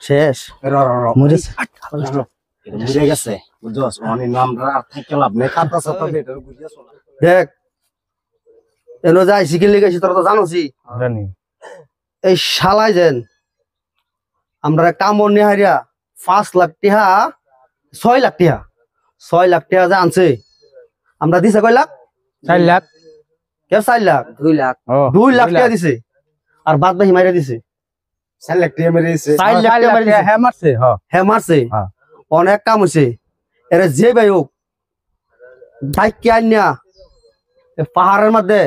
শেষ দেখ এনো যাই শিখিল লিখেছি তোরা তো জানোসি এই শালাই যেন আমরা কামড় নিয়ে হারিয়া 5 লাখ টাকা 6 লাখ টাকা 6 লাখ টাকা যে আনছে আমরা দিছে কয় লাখ 4 লাখ কে 4 লাখ 2 লাখ টাকা দিছে আর বাদ বাকি মাইরা দিছে 4 লাখ টাকা মেরে দিছে 4 লাখ টাকা মাইরা হ্যাঁ মারছে হ্যাঁ মারছে অনেক কাম হইছে এরা যে ভাই হোক বাইক কে আনিয়া পাহাড়ের মধ্যে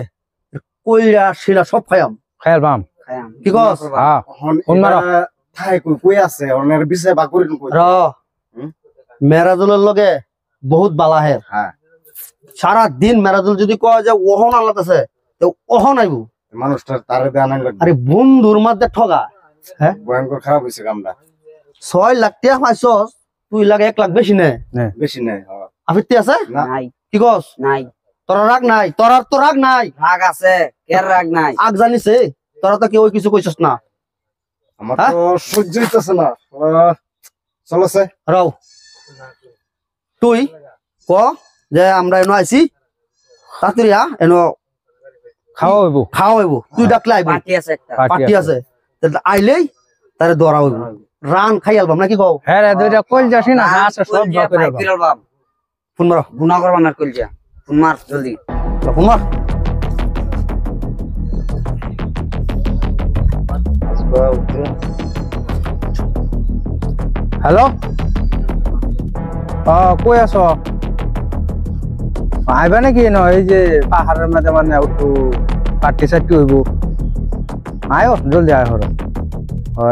কইরা শিলা সব খায়াম খায়াম কি কস থাই কই আছে ওনের বিষয় বা করি কই র মেরাজুলের লগে বহুত বালা হে সারা দিন মেরাজুল যদি কয় যে ওহন আল্লাহতেছে তো ওহন আইবো মানুষটার তারে দেয়া নাই লাগবে আরে বন্ধুর মধ্যে ঠগা হ্যাঁ ভয়ঙ্কর খারাপ হইছে কামটা 6 লাখ টাকা পাইছস তুই লাগে 1 লাখ বেশি নে বেশি নাই আফিত্তি আছে নাই কি কস নাই তোর রাগ নাই তোর আর তো রাগ নাই রাগ আছে কের রাগ নাই আগ জানিছে তোরা তো কেউ কিছু কইছস না আমার তো সহ্য হইতাছে না চলছে রাও তুই ক যে আমরা এনো আইছি তাড়াতাড়ি এনো খাওয়াইবো তুই ডাকলে আইবো পার্টি আছে একটা পার্টি আছে আইলেই তারে দরা হইব রান খাই আলবাম নাকি কও হ্যাঁ রে দুইটা কল যাসি না আছে সব করে বাপ ফোন মারো গুনাহ করবা না কইলজা ফোন মার জলদি ফোন মার হ্যালো কই আছো আইবা নাকি ন এই যে পাহাড়ের মধ্যে মানে একটু পার্টি সার্টি হইব আয়ো জলদি আয় হর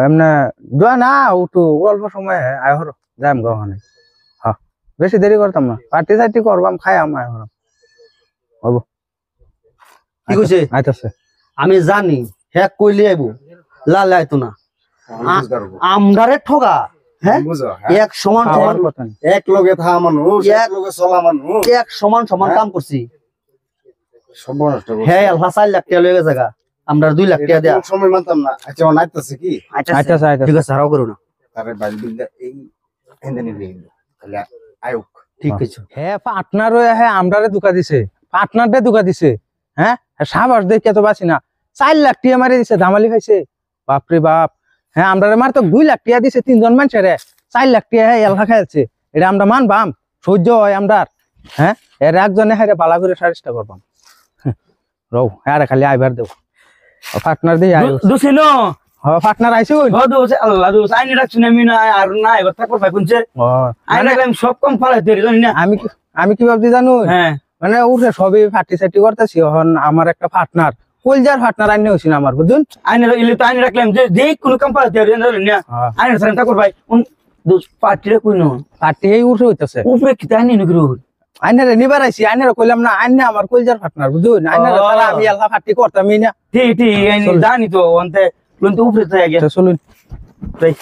এমনি দোয়া না একটু অল্প সময় আয় হর যাইম গহনে হ্যাঁ বেশি দেরি করতাম না পার্টি সার্টি করবাম খাইয়াম আয় হর হব কি কইছে আইতাছে আমি জানি হ্যাঁ কইলে আইবো লাল আইতো না আমদারে ঠগা হ্যাঁ এক সমান সমান এক লগে থা মানুষ এক লগে চলা মানুষ এক সমান সমান কাম করছি সব নষ্ট হ্যাঁ আল্লাহ 4 লাখ টাকা লয়ে গেছে গা আমরা 2 লাখ টাকা দেয়া সময় মানতাম না আচ্ছা ও নাইতাছে কি আইতাছে ঠিক আছে হারাও করো না আরে বাইল বিলটা এই এন্ডেনি দিল তাহলে আয়ুক ঠিক আছে হ্যাঁ পার্টনার হ্যাঁ আমরারে দুকা দিছে পার্টনারটা দুকা দিছে হ্যাঁ সাবাস দেখে তো বাসি না 4 লাখ টাকা মারি দিছে দামালি খাইছে বাপরে বাপ হ্যাঁ আমরা মার তো 2 লাখ টাকা দিছে 3 জন মানুষের 4 লাখ টাকা এলহা খাইছে এটা আমরা মানবাম সহ্য হয় আমরা হ্যাঁ এর একজনে হারে বালা করে সারিস্তা করবাম রও আরে খালি আইবার দেব পার্টনার দিয়ে আইও দুসিনো পার্টনার আইছুন দোস আল্লাহ দোস আইনি রাখছুন আমি না আর না এবার থাকো ভাই কোনছে আইনা আমি সব কম ফালাইতে জানি না আমি কি ভাবছি জানো হ্যাঁ মানে উঠে সবই ফাটি সাটি করতেছি এখন আমার একটা পার্টনার কলজার পার্টনার আইনে হইছি না আমার বুঝুন আইনে ইলে তো আইনে রাখলাম যে কোন কম ফালাইতে জানি না আইনে সারা থাকো ভাই দোস পার্টিরে কইনো পার্টি এই উঠে হইতাছে উপরে কি তাই নি গরু আইনে রে নিবার আইছি আইনে রে কইলাম না আইনে আমার কলজার পার্টনার বুঝুন আইনে রে সারা আমি আল্লাহ পার্টি করতামই না ঠিক ঠিক আইনে জানি তো অন্তে কিন্তু উপরে তো আগে চলুন তাই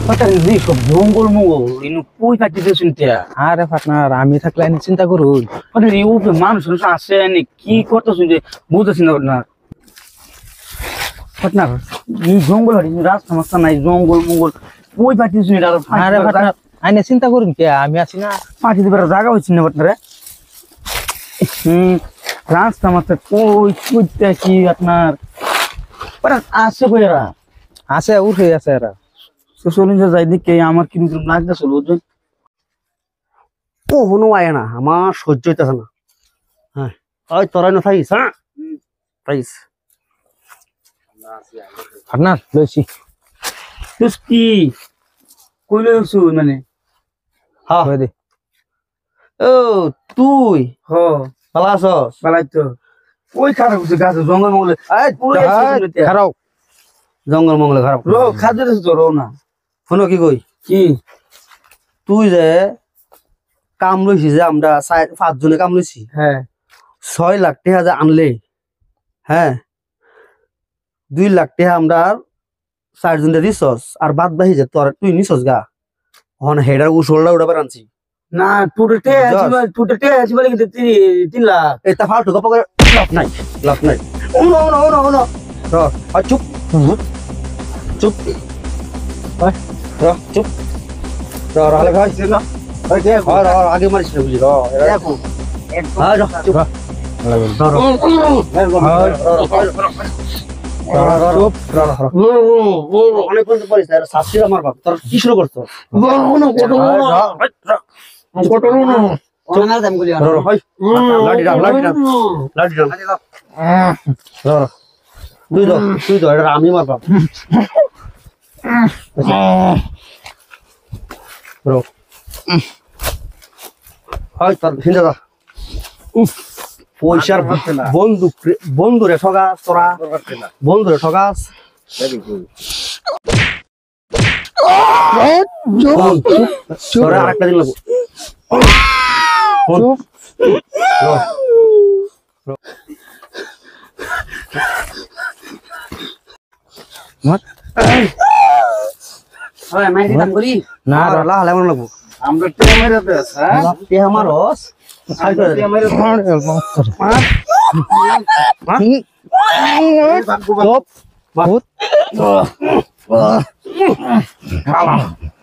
পাটারি জি সব জঙ্গল মঙ্গল ইনু কই কাটিতে শুনতে আরে পার্টনার আমি থাকলে আইনে চিন্তা করুন পাটারি উপরে মানুষ আসে নি কি করতে শুনতে বুঝতেছি না পাটনার পাটনার এই জঙ্গল আর রাস্তা মাস্তা নাই জঙ্গল মঙ্গল কই কাটিতে শুনি আরে পার্টনার আইনে চিন্তা করুন কে আমি আছি না পাটি দিবার জায়গা হইছে না পাটনারে রাস্তা মাস্তা কই কইতে কি আপনার পাটা আসে কইরা আছে উঠে আছে এরা চলুন যাই দেখে আমার কিন্তু লাগতে চলো ও হনো আয় না আমার সহ্য হইতেছে না হ্যাঁ ওই তোরাই না থাইস হ্যাঁ থাইস পার্টনার লইছি তুই কি কইলে হইছু মানে হ্যাঁ হই দে ও তুই হ ভালো আছস বালাই তো ওই খারাপ হইছে গাছ জঙ্গল মঙ্গলে এই পুরো খারাপ জঙ্গল মঙ্গলে খারাপ রো খাদের তো রো না ফোনো কি কই কি তুই যে কাম লইছি যে আমরা 5 জনে কাম লইছি হ্যাঁ 6 লাখ টাকা যে আনলে হ্যাঁ 2 লাখ টাকা আমরা 4 জনে দিছস আর বাদ বাহি যে তোর তুই নিছস গা হন হেডার উশলটা উড়াবার আনছি না টুটে আছে বলে কিন্তু 3 লাখ এটা ফালতু গপ করে লাভ নাই ও চুপ চুপ চুপ হালে ভাই আগে মারিস না বুঝলি দেখো চুপ অনেক বলতে পারিস শাস্তি আমার বাপ তোর কি শুরু করছো ওনার দাম গুলি তুই তো এটা আমি মার বাপ পয়সার বন্ধুরে ঠগাস তোরা বন্ধুরে ঠগাস তোরা আরেকটা দিন লাগবো মাইরি দাম গুলি না লাহালে মনে লাগবো আমরা টিয়া মেরে দেস হ্যাঁ আমারস টিয়া মেরে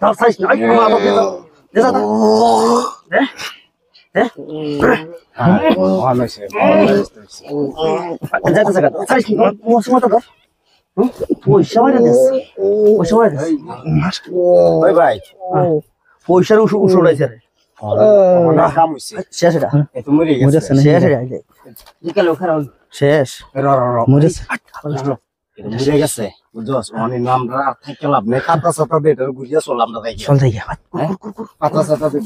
তার সাইজ নাই পয়সা ওই ভাই পয়সার উৎস উঠাইছে রে আমার কাম হইছে শেষ এটা এত মরে গেছে শেষ এটা বিকাল খারাপ শেষ মরেছে মরে গেছে বুঝছস অনেক নামরা আর থেকে লাভ নেই কাটা সাটা দে এটা গুজিয়া চলাম না দেখি চল যাই কাটা সাটা দে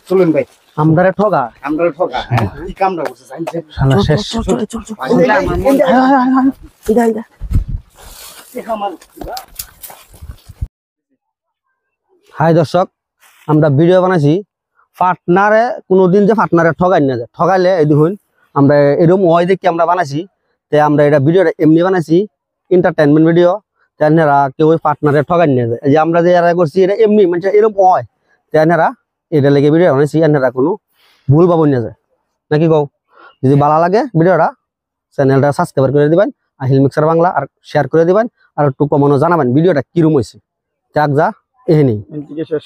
চলুন ভাই আমরা ঠগা আমরা ঠকা হ্যাঁ কি কামটা করছে জানছে শালা শেষ হাই দর্শক আমরা ভিডিও বানাইছি পার্টনারে কোনোদিন যে পার্টনারে ঠগাই না যায় ঠগাইলে এই দেখুন আমরা এরকম ওই দেখি আমরা বানাইছি তে আমরা এটা ভিডিওটা এমনি বানাইছি এন্টারটেনমেন্ট ভিডিও তেনারা কেউ পার্টনারে ঠগাই নিয়ে যায় এই যে আমরা যে এরা করছি এটা এমনি মানে এরকম হয় তেনারা এটা লেগে ভিডিও বানাইছি এনারা কোনো ভুল পাবো নিয়ে যায় নাকি কও যদি ভালো লাগে ভিডিওটা চ্যানেলটা সাবস্ক্রাইব করে দিবেন আহিল মিক্সার বাংলা আর শেয়ার করে দিবেন আর একটু কমানো জানাবেন ভিডিওটা কিরম হয়েছে যাক যা এহেনি শেষ